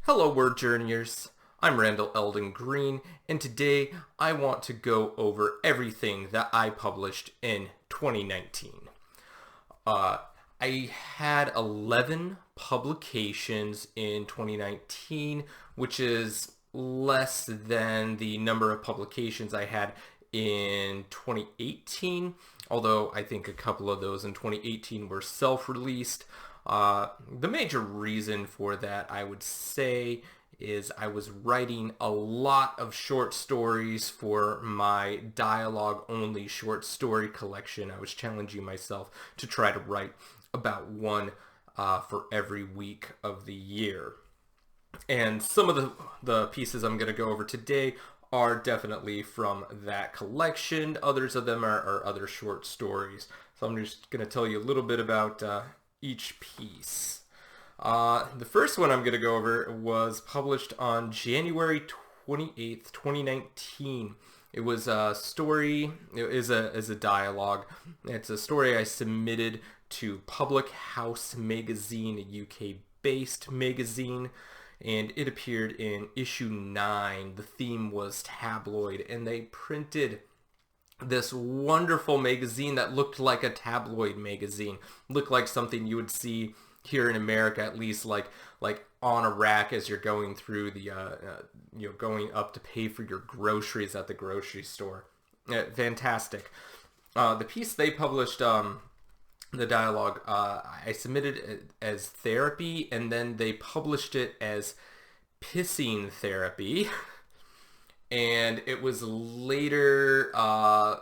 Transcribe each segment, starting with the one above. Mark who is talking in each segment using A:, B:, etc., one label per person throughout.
A: Hello word journeyers, I'm Eldon Greene, and today I want to go over everything that I published in 2019. I had 11 publications in 2019, which is less than the number of publications I had in 2018, although I think a couple of those in 2018 were self-released. The major reason for that, I would say, is I was writing a lot of short stories for my dialogue-only short story collection. I was challenging myself to try to write about one for every week of the year. And some of the pieces I'm going to go over today are definitely from that collection. Others of them are other short stories. So I'm just going to tell you a little bit about each piece. The first one I'm going to go over was published on January 28th, 2019. It was a story, it is a dialogue. It's a story I submitted to Public House magazine, a UK-based magazine, and it appeared in issue 9. The theme was tabloid, and they printed this wonderful magazine that looked like a tabloid magazine, looked like something you would see here in America, at least like on a rack as you're going through the going up to pay for your groceries at the grocery store. Fantastic. The piece they published, the dialogue, I submitted it as therapy, and then they published it as pissing therapy. And it was later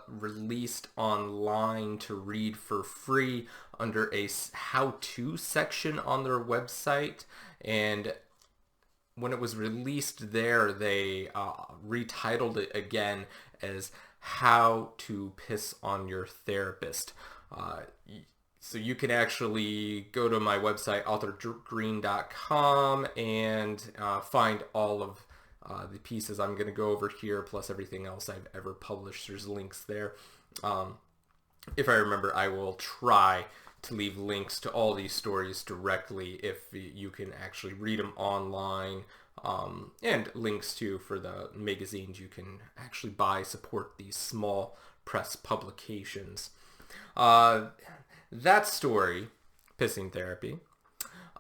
A: released online to read for free under a how-to section on their website. And when it was released there, they retitled it again as How to Piss on Your Therapist. So you can actually go to my website, authorgreene.com, and find all of the pieces I'm going to go over here, plus everything else I've ever published. There's links there. If I remember, I will try to leave links to all these stories directly if you can actually read them online, and links too for the magazines you can actually buy, support these small press publications. That story, Pissing Therapy,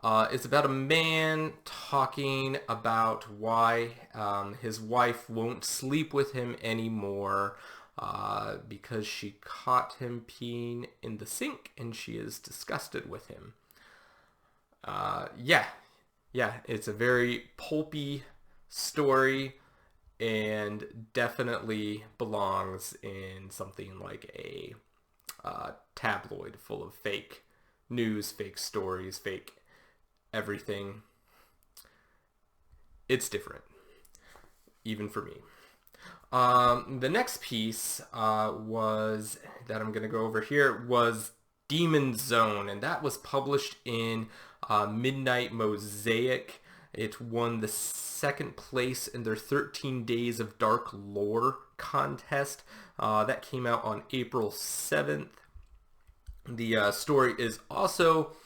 A: it's about a man talking about why his wife won't sleep with him anymore because she caught him peeing in the sink and she is disgusted with him. Yeah, it's a very pulpy story and definitely belongs in something like a tabloid full of fake news, fake stories, fake everything. It's different, even for me. The next piece was that I'm going to go over here was Demon Zone, and that was published in Midnight Mosaic. It won the second place in their 13 Days of Dark Lore contest. That came out on April 7th. The story is also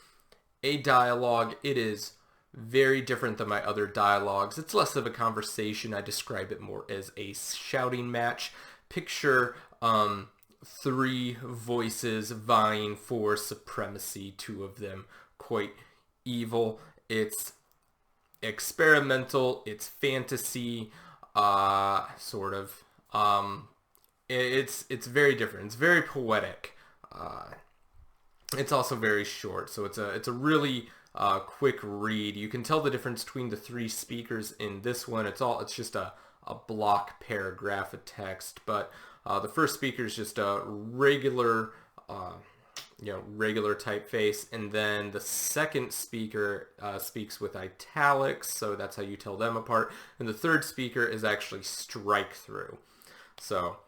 A: a dialogue. It is very different than my other dialogues. It's less of a conversation. I describe it more as a shouting match. Picture 3 voices vying for supremacy, 2 of them quite evil. It's experimental, it's fantasy, sort of. It's very different. It's very poetic. It's also very short, so it's a really quick read. You can tell the difference between the 3 speakers in this one. It's just a block paragraph of text, but the first speaker is just a regular regular typeface, and then the second speaker speaks with italics, so that's how you tell them apart, and the third speaker is actually strike through. So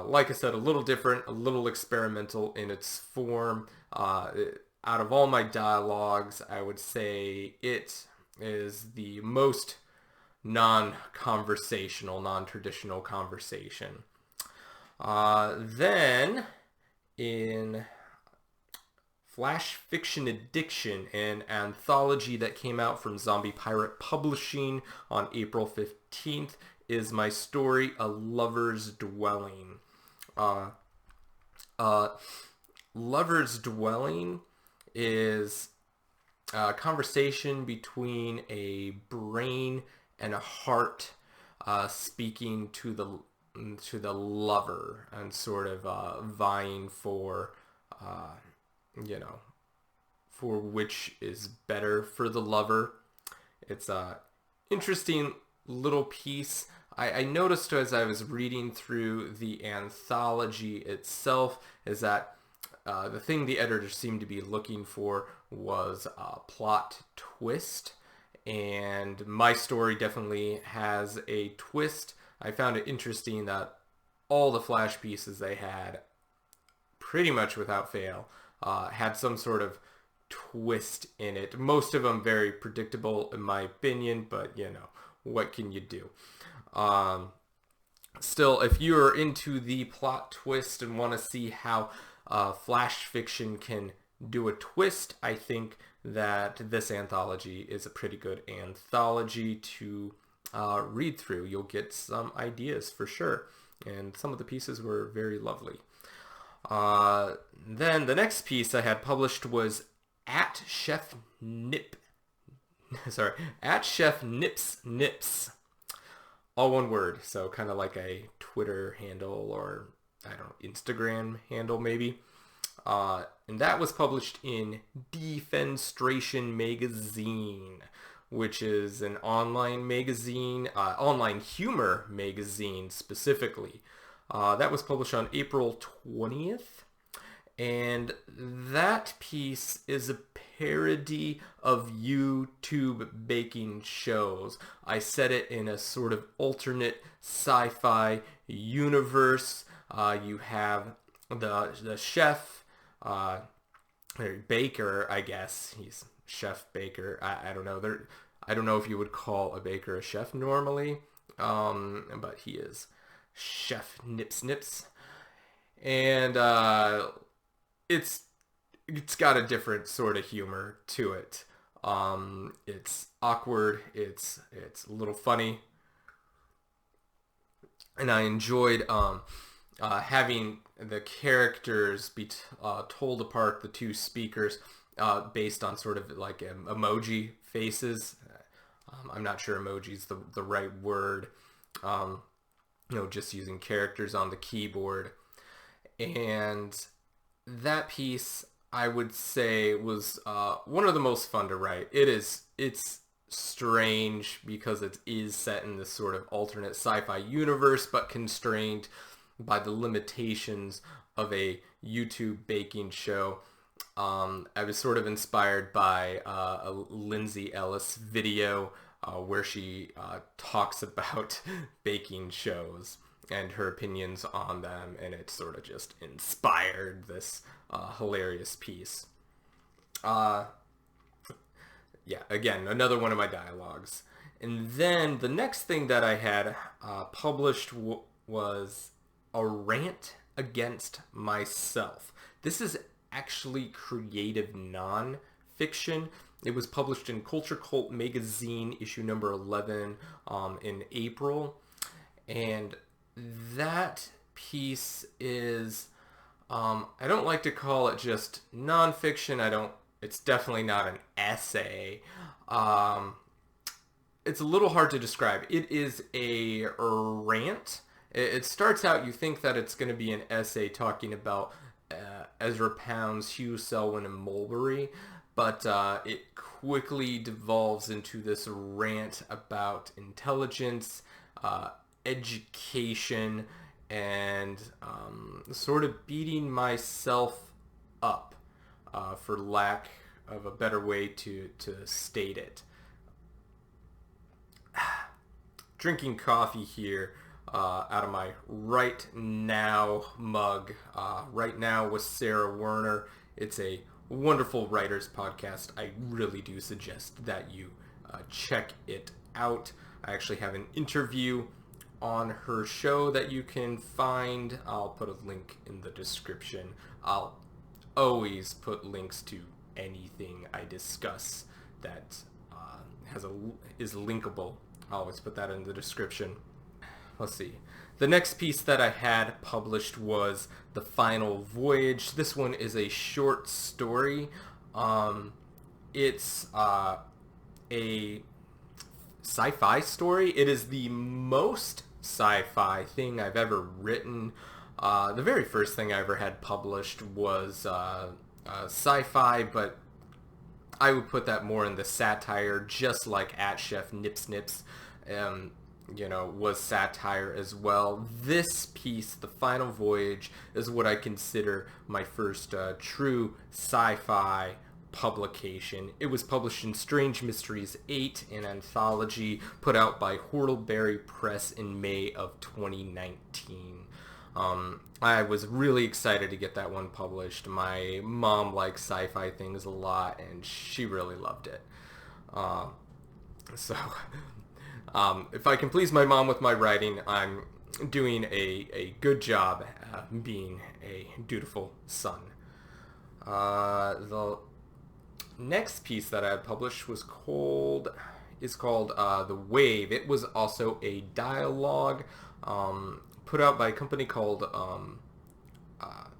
A: like I said, a little different, a little experimental in its form. Out of all my dialogues, I would say it is the most non-conversational, non-traditional conversation. Then in Flash Fiction Addiction, an anthology that came out from Zombie Pirate Publishing on April 15th, is my story, A Lover's Dwelling. Lover's Dwelling is a conversation between a brain and a heart speaking to the lover and sort of vying for for which is better for the lover. It's a interesting little piece. I noticed as I was reading through the anthology itself is that the thing the editor seemed to be looking for was a plot twist, and my story definitely has a twist. I found it interesting that all the Flash pieces they had, pretty much without fail, had some sort of twist in it. Most of them very predictable in my opinion, but what can you do? Still, if you're into the plot twist and want to see how Flash fiction can do a twist, I think that this anthology is a pretty good anthology to read through. You'll get some ideas for sure, and some of the pieces were very lovely. Then the next piece I had published was at Chef Nips Nips. All one word, so kind of like a Twitter handle or, I don't know, Instagram handle maybe. And that was published in Defenstration Magazine, which is an online magazine, online humor magazine specifically. That was published on April 20th. And that piece is a parody of YouTube baking shows. I set it in a sort of alternate sci-fi universe. You have the chef, baker, I guess. He's chef baker. I don't know. I don't know if you would call a baker a chef normally, but he is Chef Nips. And it's got a different sort of humor to it. It's awkward. It's a little funny, and I enjoyed having the characters be told apart, the two speakers, based on sort of like emoji faces. I'm not sure emoji's the right word. Just using characters on the keyboard. And that piece, I would say, was one of the most fun to write. It's strange because it is set in this sort of alternate sci-fi universe, but constrained by the limitations of a YouTube baking show. I was sort of inspired by a Lindsay Ellis video where she talks about baking shows and her opinions on them, and it sort of just inspired this hilarious piece. Again, another one of my dialogues. And then the next thing that I had published was a Rant Against Myself. This is actually creative non-fiction. It was published in CultureCult Magazine, issue number 11, in April. And that piece is, I don't like to call it just nonfiction. It's definitely not an essay. It's a little hard to describe. It is a rant. It starts out, you think that it's going to be an essay talking about Ezra Pound's, Hugh Selwyn, and Mulberry, but it quickly devolves into this rant about intelligence, education, and sort of beating myself up, for lack of a better way to state it. Drinking coffee here out of my Right Now mug. Right Now with Sarah Werner. It's a wonderful writers podcast. I really do suggest that you check it out. I actually have an interview on her show that you can find. I'll put a link in the description. I'll always put links to anything I discuss that is linkable. I'll always put that in the description. Let's see. The next piece that I had published was The Final Voyage. This one is a short story. It's a sci-fi story. It is the most sci-fi thing I've ever written. The very first thing I ever had published was sci-fi, but I would put that more in the satire, just like At Chef Nips Nips, was satire as well. This piece, The Final Voyage, is what I consider my first true sci-fi publication. It was published in Strange Mysteries 8, an anthology put out by Whortleberry Press in May of 2019. I was really excited to get that one published. My mom likes sci-fi things a lot, and she really loved it. If I can please my mom with my writing, I'm doing a good job being a dutiful son. The next piece that I had published is called The Wave. It was also a dialogue put out by a company called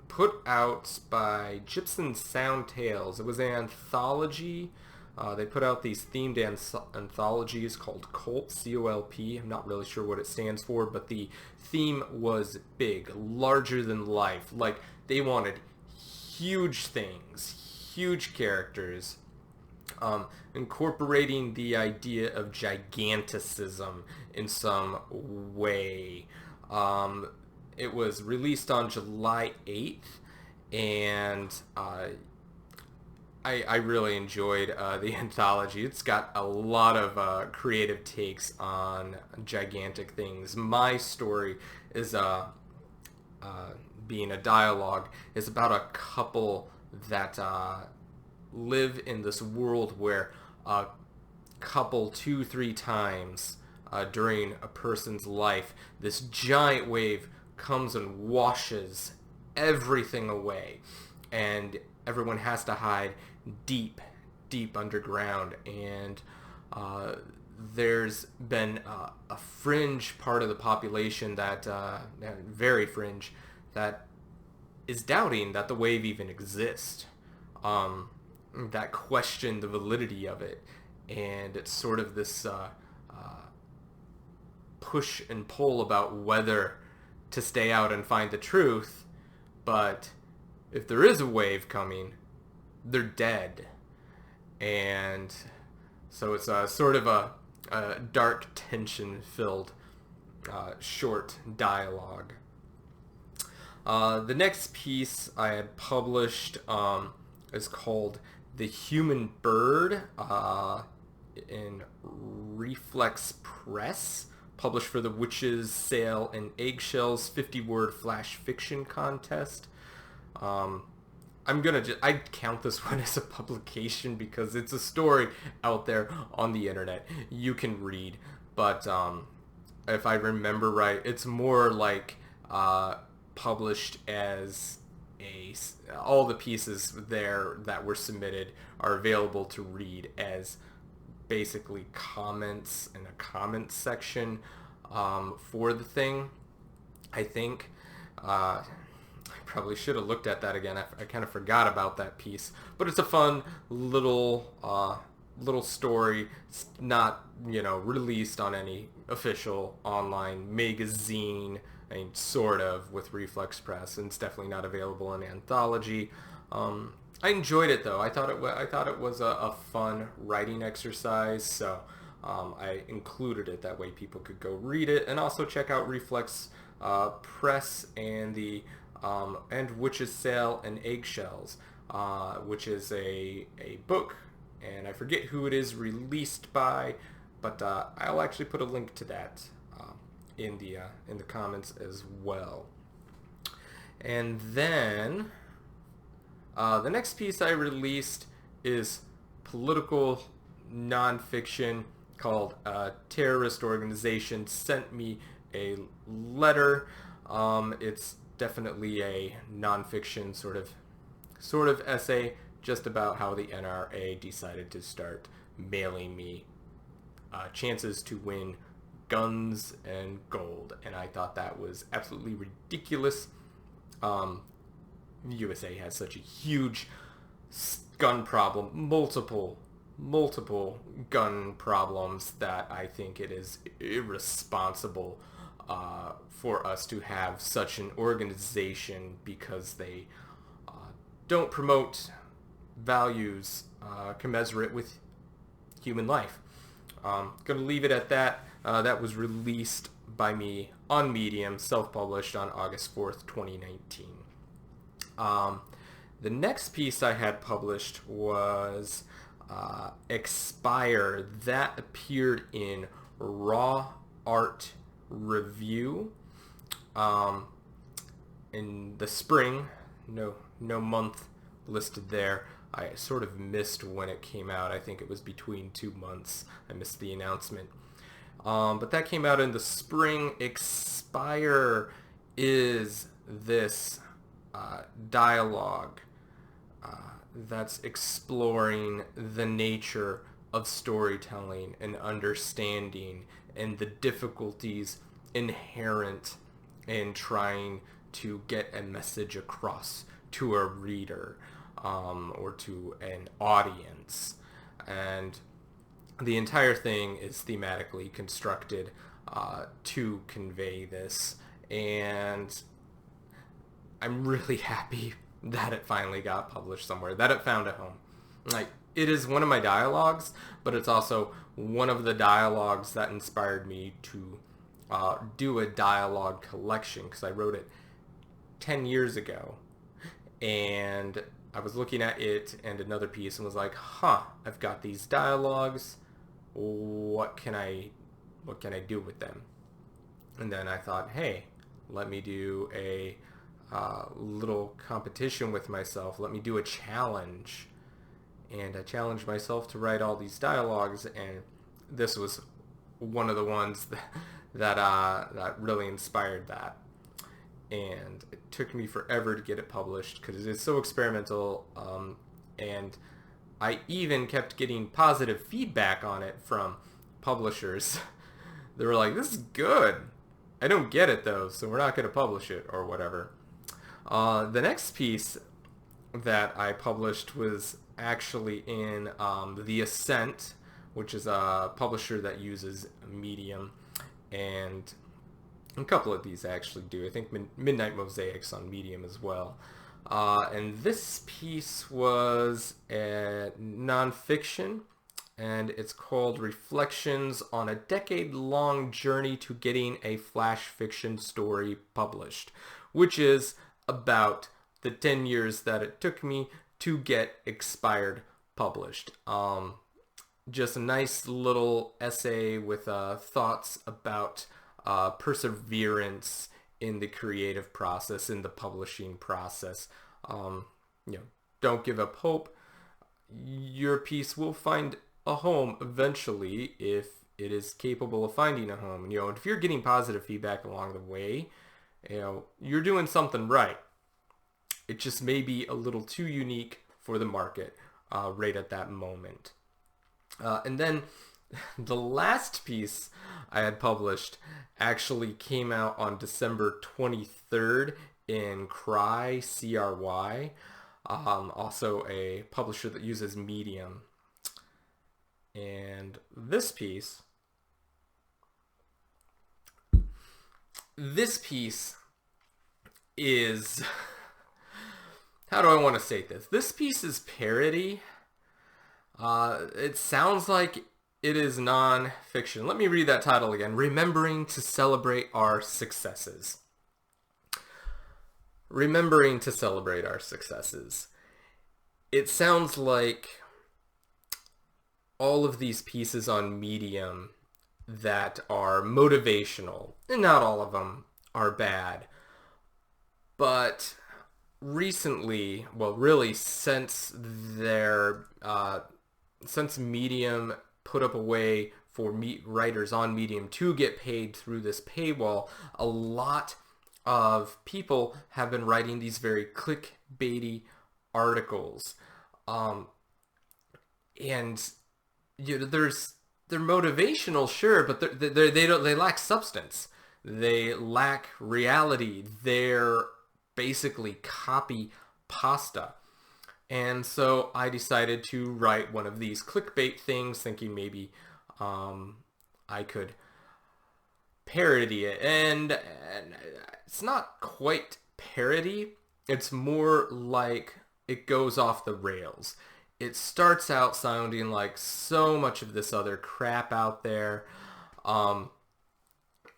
A: put out by Gypsum Sound Tales. It was an anthology. They put out these themed anthologies called Colp, C-O-L-P. I'm not really sure what it stands for, but the theme was big, larger than life. Like, they wanted huge things, huge characters, incorporating the idea of giganticism in some way. It was released on July 8th, and I really enjoyed the anthology. It's got a lot of creative takes on gigantic things. My story is being a dialogue, is about a couple that live in this world where a couple 2-3 times during a person's life, this giant wave comes and washes everything away, and everyone has to hide deep underground. And there's been a fringe part of the population that very fringe, that is doubting that the wave even exists, that question the validity of it. And it's sort of this push and pull about whether to stay out and find the truth. But if there is a wave coming, they're dead. And so it's sort of a dark, tension-filled short dialogue. The next piece I had published is called The Human Bird in Reflex Press, published for the Witches, Sail, and Eggshells 50-word flash fiction contest. I'd count this one as a publication because it's a story out there on the internet you can read. But if I remember right, it's more like published as all the pieces there that were submitted are available to read as basically comments in a comment section for the thing. I think I probably should have looked at that again. I kind of forgot about that piece, but it's a fun little story. It's not released on any official online magazine. I mean, sort of, with Reflex Press, and it's definitely not available in anthology. I enjoyed it though. I thought it was a fun writing exercise, so I included it that way people could go read it, and also check out Reflex Press and the and Witches, Sail, and Eggshells, which is a book, and I forget who it is released by, but I'll actually put a link to that in the comments as well. And then the next piece I released is political nonfiction called Terrorist Organization Sent Me a Letter. It's definitely a nonfiction sort of sort of essay just about how the NRA decided to start mailing me chances to win guns and gold, and I thought that was absolutely ridiculous. The USA has such a huge gun problem, multiple gun problems, that I think it is irresponsible for us to have such an organization, because they don't promote values commensurate with human life. Gonna leave it at that. That was released by me on Medium, self-published on August 4th, 2019. The next piece I had published was Expire. That appeared in Raw Art Review in the spring. No month listed there. I sort of missed when it came out. I think it was between 2 months. I missed the announcement. But that came out in the spring. Expire is this dialogue that's exploring the nature of storytelling and understanding, and the difficulties inherent in trying to get a message across to a reader or to an audience. And the entire thing is thematically constructed to convey this, and I'm really happy that it finally got published somewhere, that it found a home. Like, it is one of my dialogues, but it's also one of the dialogues that inspired me to do a dialogue collection, because I wrote it 10 years ago, and I was looking at it and another piece and was like, I've got these dialogues, what can I do with them? And then I thought, hey, let me do a little competition with myself. Let me do a challenge. And I challenged myself to write all these dialogues, and this was one of the ones that really inspired that. And it took me forever to get it published because it's so experimental, and I even kept getting positive feedback on it from publishers. They were like, this is good. I don't get it though, so we're not going to publish it, or whatever. The next piece that I published was actually in the Ascent, which is a publisher that uses Medium, and a couple of these actually do. I think Midnight Mosaics on Medium as well. And this piece was a nonfiction, and it's called Reflections on a Decade-Long Journey to Getting a Flash Fiction Story Published, which is about the 10 years that it took me to get Expired published. Just a nice little essay with thoughts about perseverance in the creative process, in the publishing process. Don't give up hope. Your piece will find a home eventually if it is capable of finding a home. And if you're getting positive feedback along the way, you're doing something right. It just may be a little too unique for the market right at that moment. And then the last piece I had published actually came out on December 23rd in Cry, C-R-Y, also a publisher that uses Medium. And this piece is, how do I want to say this? This piece is parody. It sounds like it is non-fiction. Let me read that title again. Remembering to Celebrate Our Successes. Remembering to Celebrate Our Successes. It sounds like all of these pieces on Medium that are motivational, and not all of them are bad, but recently, well, really since Medium put up a way for writers on Medium to get paid through this paywall, a lot of people have been writing these very clickbaity articles. And they're motivational, sure, but they lack substance. They lack reality. They're basically copy pasta. And so I decided to write one of these clickbait things, thinking maybe I could parody it. And it's not quite parody. It's more like it goes off the rails. It starts out sounding like so much of this other crap out there. And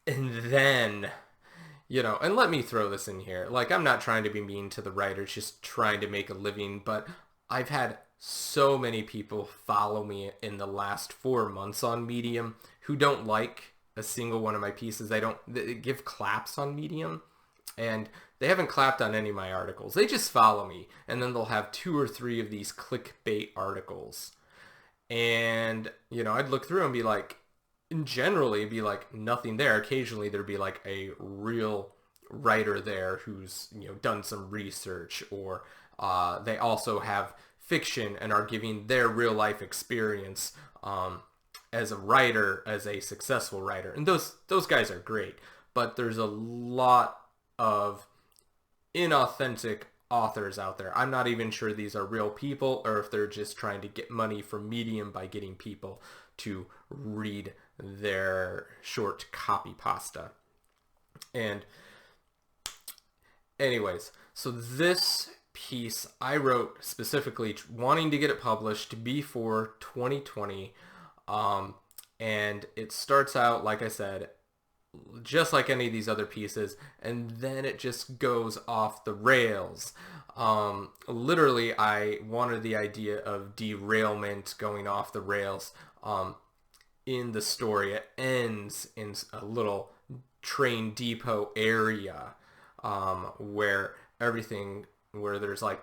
A: then, and let me throw this in here. Like, I'm not trying to be mean to the writers, just trying to make a living, but I've had so many people follow me in the last 4 months on Medium who don't like a single one of my pieces. They give claps on Medium, and they haven't clapped on any of my articles. They just follow me, and then they'll have 2 or 3 of these clickbait articles. And, I'd look through and be like, generally it'd be like nothing there. Occasionally there'd be like a real writer there who's done some research, or they also have fiction and are giving their real life experience as a writer, as a successful writer, and those guys are great. But there's a lot of inauthentic authors out there. I'm not even sure these are real people, or if they're just trying to get money from Medium by getting people to read their short copy pasta. And anyways, so this piece I wrote specifically wanting to get it published before 2020, and it starts out, like I said, just like any of these other pieces, and then it just goes off the rails. Literally, I wanted the idea of derailment, going off the rails. In the story, it ends in a little train depot area where there's like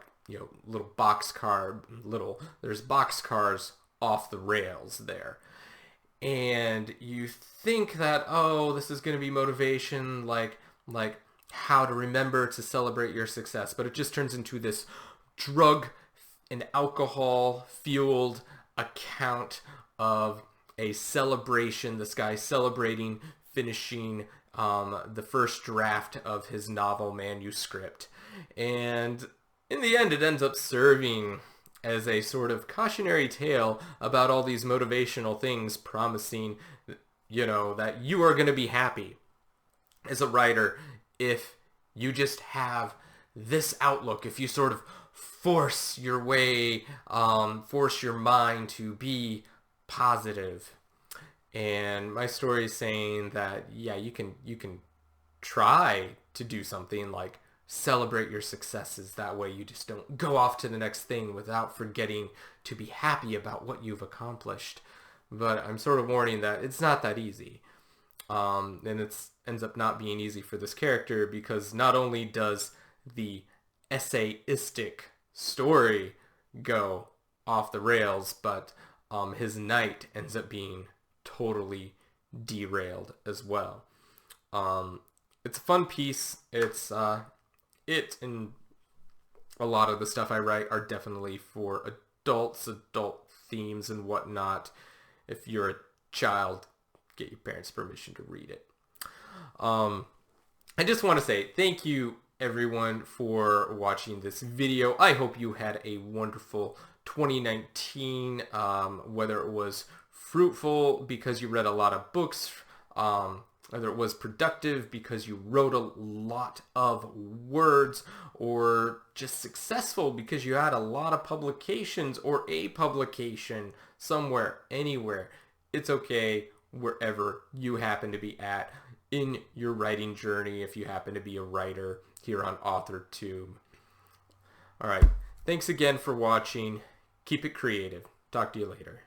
A: little there's box cars off the rails there. And you think that, oh, this is going to be motivation, like how to remember to celebrate your success, but it just turns into this drug and alcohol fueled account of a celebration. This guy celebrating finishing the first draft of his novel manuscript. And in the end, it ends up serving as a sort of cautionary tale about all these motivational things promising, that you are going to be happy as a writer if you just have this outlook, if you sort of force your mind to be positive. And my story is saying that, yeah, you can try to do something like celebrate your successes. That way you just don't go off to the next thing without forgetting to be happy about what you've accomplished. But I'm sort of warning that it's not that easy. And it ends up not being easy for this character, because not only does the essayistic story go off the rails, but his night ends up being totally derailed as well. It's a fun piece. It and a lot of the stuff I write are definitely for adult themes and whatnot. If you're a child, get your parents' permission to read it. I just want to say thank you everyone for watching this video. I hope you had a wonderful 2019, whether it was fruitful because you read a lot of books, whether it was productive because you wrote a lot of words, or just successful because you had a lot of publications or a publication somewhere, anywhere. It's okay wherever you happen to be at in your writing journey, if you happen to be a writer here on AuthorTube. All right. Thanks again for watching. Keep it creative. Talk to you later.